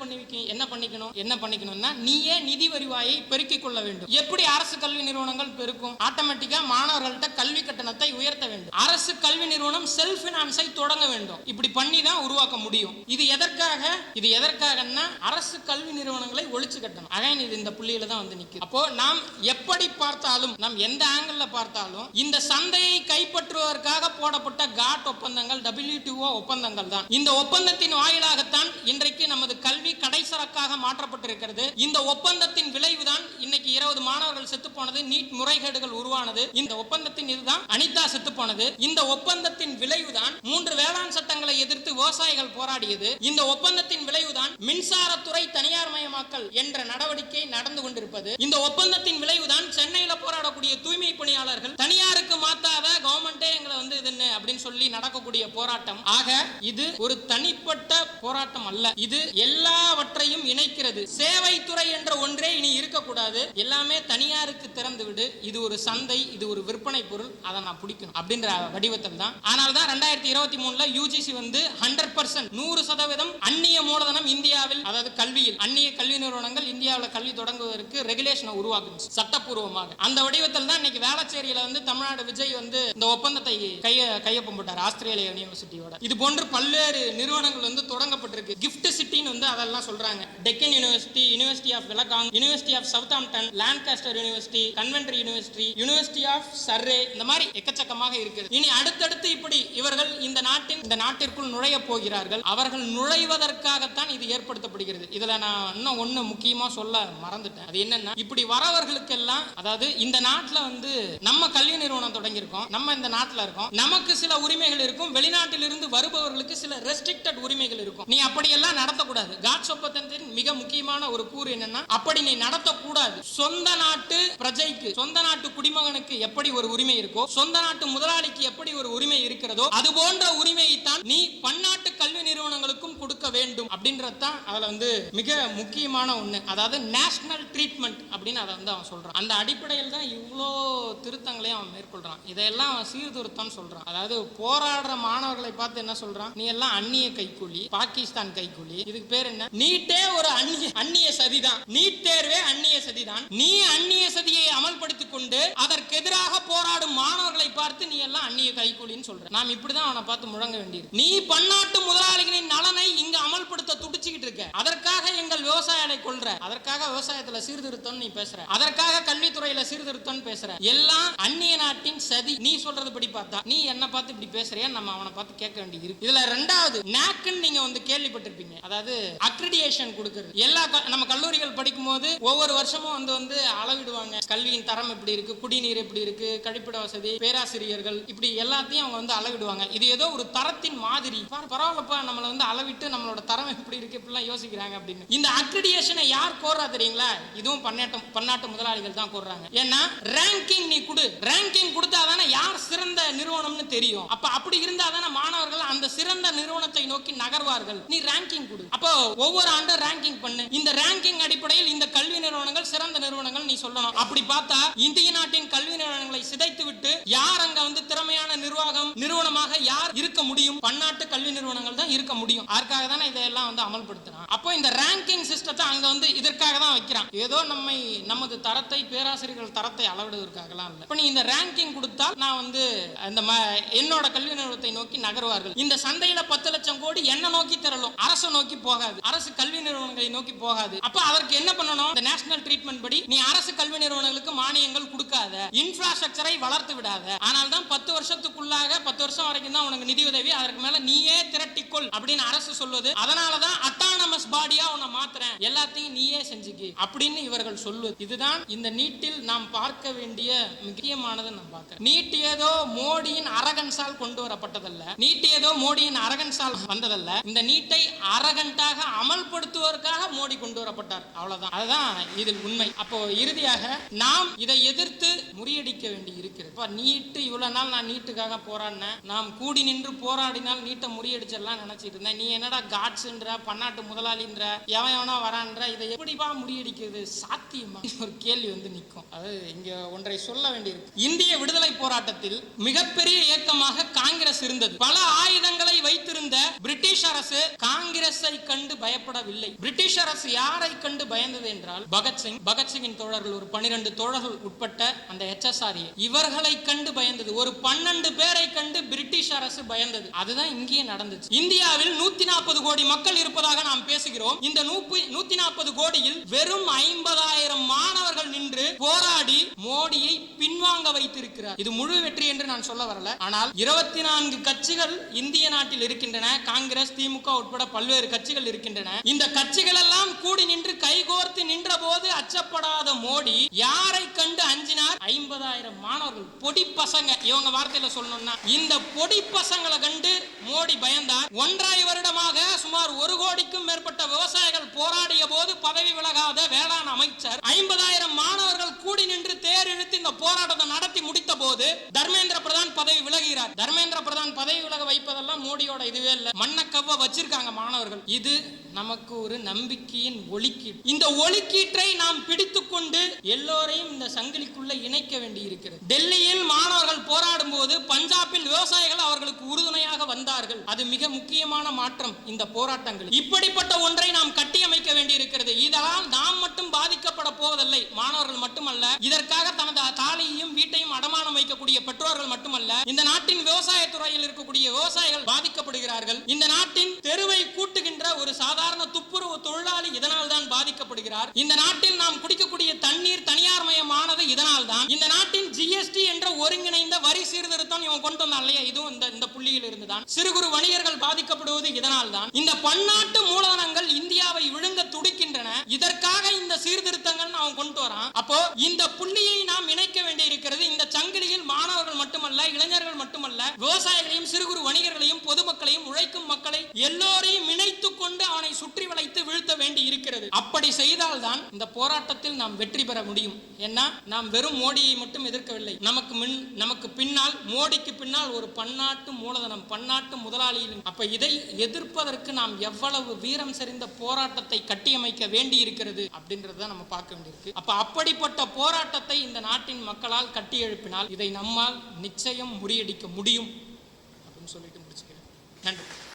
பண்ணிக்கணும்னா நீயே நிதி வருவாயை பெருக்கிக் கொள்ள வேண்டும். எப்படி அரசு கல்வி நிறுவனங்கள் பெருக்கும்? ஆட்டோமேட்டிக்கா மாணவர்கள்ட்ட கல்வி கட்டணத்தை உயர்த்த வேண்டும். அரசு கல்வி நிறுவனம் செல்ஃப் பினான்ஸை தொடங்க வேண்டும். இப்படி பண்ணி தான் உருவாக்க முடியும். இது எதற்காக? இது எதற்காகன்னா அரசு கல்வி நிறுவனங்களை ஒழிச்சு கட்டணும். அகைன் இது இந்த புள்ளியில தான் வந்து நிக்குது. அப்போ நாம் எப்படி பார்த்தாலும், நாம் எந்த ஆங்கிள் பார்த்தாலும் இந்த சந்தையை கைப்பற்றுவதற்காக போடப்பட்ட காட் ஒப்பந்தங்கள், WTO ஒப்பந்தங்கள் தான். இந்த ஒப்பந்தத்தின் வாயிலாகத்தான் இன்றைக்கு நமது கல்வி கடைசரக்காக மாற்றப்பட்டிருக்கிறது. இந்த ஒப்பந்தத்தின் விளைவுதான் இன்னைக்கு 20 மாணவர்கள் செத்து போனது, நீட் முறைகேடுகள் உருவானது. இந்த ஒப்பந்தத்தின் இதுதான் அனிதா செத்து போனது. இந்த ஒப்பந்தத்தின் விளைவுதான் 3 வேளாண் சட்டங்களை எதிர்த்து விவசாயிகள் போராடியது. இந்த ஒப்பந்தத்தின் விளைவுதான் மின்சாரத்துறை தனியார் மயமாக்கல் என்ற நடவடிக்கை நடந்து கொண்டிருப்பது. இந்த ஒப்பந்தத்தின் விளைவுதான் சென்னையில் போராடக்கூடிய தூய்மை பணியாளர்கள் தனியாருக்கு மாத்தாத கவர்மெண்டே எங்களை வந்து இதுன்னு அப்படின்னு சொல்லி நடக்கக்கூடிய போராட்டம். ஆக இது ஒரு தனிப்பட்ட போராட்டம் அல்ல, இது எல்லாவற்றையும் இணைக்கிறது. சேவைத்துறை என்ற ஒன்றே இனி இருக்கக்கூடாது, எல்லாமே தனியாருக்கு திறந்து விடு. இது ஒரு சந்தை, இது ஒரு விற்பனை பொருள், அதை நான் பிடிக்கணும் அப்படின்ற வடிவத்தில் தான். ஆனால் தான் 2023 UGC வந்து 100% 100% அந்நிய மூலதனம் இந்தியாவில், அதாவது கல்வியில் அந்நிய கல்வி நிறுவனங்கள் இந்தியாவில் கல்வி தொடங்குவதற்கு ரெகுலேஷனை உருவாக்குச்சு சட்டப்பூர்வமாக. அந்த வடிவத்தில் தான் இன்னைக்கு வேளச்சேரியில வந்து தமிழ்நாடு விஜய் வந்து இந்த ஒப்பந்தத்தை கையொப்பம் போட்டார் ஆஸ்திரேலியா யூனிவர்சிட்டியோட. இது போன்று பல்வேறு நிறுவனங்கள் வந்து தொடங்கப்பட்டிருக்கு. கிஃப்ட் சிட்டின்னு வந்து அதெல்லாம் சொல்றாங்க. Deccan university, university of Wollongong, university of Southampton, Lancaster university, Coventry university, university of Surrey, இந்த மாதிரி எக்கச்சக்கமாக இருக்குது. இனி அடுத்தடுத்து இப்படி இவர்கள் இந்த நாட்டிற்குள் நுழைய போகிறார்கள். அவர்கள் நுழைவதற்காகத்தான் இது ஏற்படுத்தப்படுகிறது. இதுல நான் இன்னும் ஒண்ணு முக்கியமா சொல்ல மறந்துட்டேன். அது என்னன்னா, இப்படி வரவர்களுக்கெல்லாம், அதாவது இந்த நாட்டுல வந்து நம்ம கல்வி நிறுவனம் தொடங்கி இருக்கோம், நம்ம இந்த நாட்டுல இருக்கோம், நமக்கு சில உரிமைகள் இருக்கும், வெளிநாட்டில் இருந்து வருபவர்களுக்கு சில ரெஸ்ட்ரிக்டட் உரிமைகள் இருக்கும். நீ அப்படியெல்லாம் நடத்தக்கூடாது. காட்ஸ் ஒப்பந்தத்தின் மிக முக்கியமான ஒரு கூறு என்னன்னா, அப்படி நீ நடத்தக்கூடாது. சொந்த நாட்டு பிரஜைக்கு, சொந்த நாட்டு குடிமகனுக்கு எப்படி ஒரு உரிமை இருக்கோ, சொந்த நாட்டு முதலாளிக்கு எப்படி ஒரு உரிமை இருக்கிறதோ, அது போன்ற உரிமையை தான் நீ பன்னாட்டு கல்வி நிறுவனங்களுக்கும் கொடுக்க வேண்டும் அப்படின்றது தான் அதுல வந்து மிக முக்கியமான ஒண்ணு. அதாவது நேஷனல் ட்ரீட்மெண்ட் அப்படின்னு அதை வந்து அவன் சொல்றான். அந்த அடிப்படையில் தான் இவ்வளோ திருத்தங்களையும் அவன் மேற்கொள்றான். இதெல்லாம் அவன் சீர்திருத்தம் சொல்றான். அதாவது போராடுற மாணவர்களை பார்த்து என்ன சொல்றான், நீ எல்லாம் அந்நிய கைக்கூலி, பாகிஸ்தான் கைக்கூலி. இதுக்கு பேர் என்ன? நீட்டே ஒரு அந்நிய சதிதான். நீட் தேர்வே அந்நிய சதிதான். நீ அந்நிய சதியை அமல்படுத்திக் கொண்டு அதற்கு எதிராக போராடும் மாணவர்களை பார்த்து நீ எல்லாம் அந்நிய கைக்கூலின்னு சொல்ற. நாம் இப்படிதான் அவனை பார்த்து முழங்க வேண்டியது. நீ பன்னாட்டு முதலாளிகளின் நலனை இங்கு அமல்படுத்த துடிச்சுக்கிட்டு இருக்க, அதற்காக எங்கள் விவசாயிகளை கொள்ற, அதற்காக விவசாயத்துல சீர்திருத்தம் நீ பேசுற, அதற்காக கல்வித்துறையில சீர்திருத்தம் பேசுற, எல்லாம் அந்நிய நாட்டின் சதி. நீ சொல்றது படி பார்த்தா நீ என்ன பார்த்து இப்படி பேசுறியா, நம்ம அவனை பார்த்து கேட்க வேண்டியது இருக்கு. இதுல ரெண்டாவது நாக்குன்னு நீங்க வந்து கேள்விப்பட்டிருப்பீங்க. அதாவது அக்ரிடியேஷன் கொடுக்கிறது. எல்லா நம்ம கல்லூரிகள் படிக்கும் போது ஒவ்வொரு வருஷமும் வந்து அளவிடுவாங்க. கல்வியின் தரம் எப்படி இருக்கு, குடிநீர் எப்படி இருக்கு, கழிப்பிட வசதி, பேராசிரியர்கள், இப்படி எல்லாத்தையும் அவங்க வந்து அளவிடுவாங்க. இது ஏதோ ஒரு தரத்தின் மாதிரி. பரவாயில்லப்பா, நம்மள வந்து அளவிட்டு நம்மளோட தரம் எப்படி இருக்கு இப்படிலாம் யோசிக்கிறாங்க அப்படின்னு. இந்த அக்ரிடியேஷனை யார் கோர்றா தெரியுங்களா? இதுவும் பன்னாட்டு முதலாளிகள் தான் கோர்றாங்க. ஏன்னா ரேங்கிங் நீ கொடு, ரேங்கிங் கொடுத்தாதானே யார் சிறந்த நிறுவனம்னு தெரியும். அப்ப அப்படி இருந்தாதானே மாணவர்கள் அந்த சிறந்த நிறுவனத்தை நோக்கி நகர்வார்கள். நீ ரேங்கிங் கொடு. அப்போ ஒவ்வொரு ஆண்டும் ரேங்கிங் பண்ணு. இந்த ரேங்கிங் அடிப்படையில் இந்த கல்வி நிறுவனங்கள் சிறந்த நிறுவனங்கள் நீ சொல்லணும். அப்படி பார்த்தா இந்திய நாட்டின் கல்வி நிறுவனங்களை சிதைத்து விட்டு யார் அங்க வந்து திறமையான நிறுவனமாக யார் இருக்க முடியும்? பன்னாட்டு கல்வி நிறுவனங்கள் தான் இருக்க முடியும். அதற்காக தானே இதெல்லாம் வந்து அமல்படுத்துறான். அப்போ இந்த ரேங்கிங் சிஸ்டத்தை அங்க வந்து இதற்காக தான் வைக்கிறான். ஏதோ நமது தரத்தை, பேராசிரியர்கள் தரத்தை அளவிடுவதற்காகலாம் இல்ல. இப்ப நீ இந்த ரேங்கிங் கொடுத்தா நான் வந்து என்னோட கல்வி நிறுவனத்தை நோக்கி நகர்வார்கள். இந்த சந்தையில 10 லட்சம் கோடி என்ன நோக்கி தரலும், அரசு நோக்கி போகாது, அரசு கல்வி நிறுவனங்களை நோக்கி போகாது. அப்ப அதற்கு என்ன பண்ணணும்? இந்த நேஷனல் ட்ரீட்மெண்ட் படி நீ அரசு கல்வி நிறுவனங்களுக்கு மானியங்கள் கொடுக்காத, இன்ஃப்ராஸ்ட்ரக்சரை வளர்த்து விடாத. ஆனால் தான் 10 வருஷத்துக்குள்ளாக 10 வருஷம் வரைக்கும் தான் உனக்கு நிதி உதவி, அதற்கு மேல நீயே திரட்டிக்கொள் அப்படின்னு அரசு சொல்லுது. அதனாலதான் அட்டானமஸ் பாடியா உன்னை மாத்துறேன், எல்லாத்தையும் நீயே செஞ்சுக்கு அப்படின்னு இவர்கள் சொல்லுவது. இதுதான் இந்த நீட்டில் நாம் பார்க்க வேண்டிய முக்கியமானது. நாம் பார்க்க நீட் ஏதோ மோடியின் அரகன்ஸால் கொண்டு வரப்பட்டதல்ல, நீட் ஏதோ மோடியின் அரகன்ஸால் வந்ததல்ல. இந்த நீட்டை அரகண்டாக அமல்படுத்துவதற்காக மோடி கொண்டு வரப்பட்டார். அவ்வளவுதான். அதுதான் இதில் உண்மை. அப்போ இறுதியாக நாம் இதை எதிர்த்து முறியடிக்க வேண்டி இருக்கிறது. நீட்டு இவ்வளவு நாள் நான் நீட்டுக்காக போராடினேன், நாம் கூடி நின்று போராடினால் நீட்டை முறியடிச்சிடலாம் நினைச்சிட்டு இருந்தேன். நீ என்னடா காட்ஸ்ன்ற, பன்னாட்டு முதலாளின்ற, எவனோ வரான்ற, இதை எப்படிப்பா முறியடிக்கிறது சாத்தியமா? ஒரு கேள்வி வந்து நிற்கும். அது இங்க ஒன்றை சொல்ல வேண்டியிருக்கு. இந்திய விடுதலை போராட்டத்தில் மிகப்பெரிய இயக்கமாக காங்கிரஸ் இருந்தது. பல ஆயுதங்களை வைத்திருந்த பிரிட்டிஷ் அரசு காங்கிரஸை கண்டு பயப்படவில்லை. பிரிட்டிஷ் அரசு யாரை கண்டு பயந்தது என்றால் பகத்சிங்கின் தோழர்கள், ஒரு 12 தோழர்கள் உட்பட்ட அந்த HSRA இவர்களை கண்டு பயந்தது. ஒரு 12 பேரை கண்டு பிரிட்டிஷ் அரசு பயந்தது. அதுதான் இங்கே நடந்துச்சு. இந்தியாவில் 140 கோடி மக்கள் இருப்பதாக நாம் பேசுகிறோம். இந்த 140 கோடியில் வெறும் 50,000 மாணவர்கள் நின்று போராடி மோடியை பின்வாங்க வைத்திருக்கிறார். இது முழு வெற்றி என்று நான் சொல்ல வரல. ஆனால் 24 கட்சிகள் இந்திய நாட்டில் இருக்கின்றன. காங்கிரஸ், திமுக உட்பட பல்வேறு கட்சிகள் இருக்கின்றன. இந்த கட்சிகள் எல்லாம் கூடி நின்று கைகோர்த்து நின்ற போது அச்சப்படாத மோடி யாரை கண்டு அஞ்சினார்? 50,000 மாணவர்கள், பொடி பசங்க. இவங்க வார்த்தையில சொல்லணும்னா இந்த பொடி பசங்களை கண்டு மோடி பயந்தார். 1.5 வருடமாக சுமார் 1 கோடிக்கும் மேற்பட்ட விவசாயிகள் போராடிய போது பதவி விலகாத வேளாண் அமைச்சர் 50,000 மாணவர்கள் கூடி நின்று தேர் இழுத்து இந்த போராட்டத்தை நடத்தி முடித்த போது தர்மேந்திர பிரதான் பதவி விலகிறார். தர்மேந்திர பிரதான் பதவி விலக வைப்பதெல்லாம் மோடியோட இதுவே இல்ல, மண்ணக்கவ்வ வச்சிருக்காங்க மாணவர்கள். இது நமக்கு ஒரு நம்பிக்கையின் ஒலிக்கீடு. இந்த ஒலிக்கீற்றை நாம் பிடித்துக் கொண்டு எல்லோரையும் இந்த சங்கிலிக்குள்ள இணைக்க வேண்டி இருக்கிறது. டெல்லியில் மாணவர்கள் போராடும் போது பஞ்சாபில் விவசாயிகள் அவர்களுக்கு உறுதுணையாக வந்தார்கள். அது மிக முக்கியமான மாற்றம் இந்த போராட்டங்கள். இப்படிப்பட்ட ஒன்றை நாம் கட்டியமைக்க வேண்டி இருக்கிறது. இதனால் நாம் மட்டும் பாதிக்கப்பட போவதில்லை, மாணவர்கள் மட்டுமல்ல, இதற்காக தனது தாலியையும் வீட்டையும் அடமானம் வைக்கக்கூடிய பெற்றோர்கள் மட்டுமல்ல, இந்த நாட்டின் விவசாய துறையில் இருக்கக்கூடிய விவசாயிகள் பாதிக்கப்படுகிறார்கள். இந்த நாட்டின் தெருவை கூட்டுகின்ற ஒரு சாதாரண துப்புரவு தொழிலாளி இதனால் தான் பாதிக்கப்படுகிறார். இந்த நாட்டில் நாம் குடிக்கக்கூடிய தண்ணீர் தனியார் மயமானது இதனால் தான். இந்த நாட்டின் GST என்ற ஒருங்கிணைந்த வரி சீர்திருத்தம் இவன் கொண்டு வந்தான் இல்லையா, இதுவும் இந்த புள்ளியில் இருந்துதான். சிறு குறு வணிகர்கள் பாதிக்கப்படுவது இதனால் தான். இந்த பன்னாட்டு மூலதனங்கள் இந்தியாவை விழுங்க துடிக்கின்றன. இதற்காக இந்த சீர்திருத்தங்கள் அவன் கொண்டு வரான். அப்போ இந்த புள்ளியை நாம் இணைக்க வேண்டி இருக்கிறது. இந்த சங்கிலியில் மாணவர்கள் மட்டுமல்ல, இளைஞர்கள் மட்டுமல்ல, விவசாயிகளையும் சிறு குறு வணிகர்களையும் பொதுமக்களையும் உழைக்கும் மக்களை எல்லோரையும் இணைத்துக் கொண்டு அவனை சுற்றி வளைத்து வீழ்த்த வேண்டி இருக்கிறது. அப்படி செய்தால்தான் இந்த போராட்டத்தில் நாம் வெற்றி பெற முடியும். ஏன்னா நாம் வெறும் மோடியை மட்டும் எதிர்க்கவில்லை. நமக்கு பின்னால், மோடிக்கு பின்னால் ஒரு பன்னாட்டு மூலதனம், பன்னாட்டு முதலாளிகள். அப்ப இதை எதிர்ப்பதற்கு நாம் எவ்வளவு வீரம் செறிந்த போராட்டத்தை கட்டியமைக்க வேண்டி இருக்கிறது அப்படின்றத நம்ம பார்க்க வேண்டியிருக்கு. அப்ப அப்படிப்பட்ட போராட்டத்தை இந்த நாட்டின் மக்களால் கட்டி எழுப்பினால் இதை நம்மால் நிச்சயம் முறியடிக்க முடியும் அப்படின்னு சொல்லிட்டு முடிச்சுக்கிறேன். நன்றி.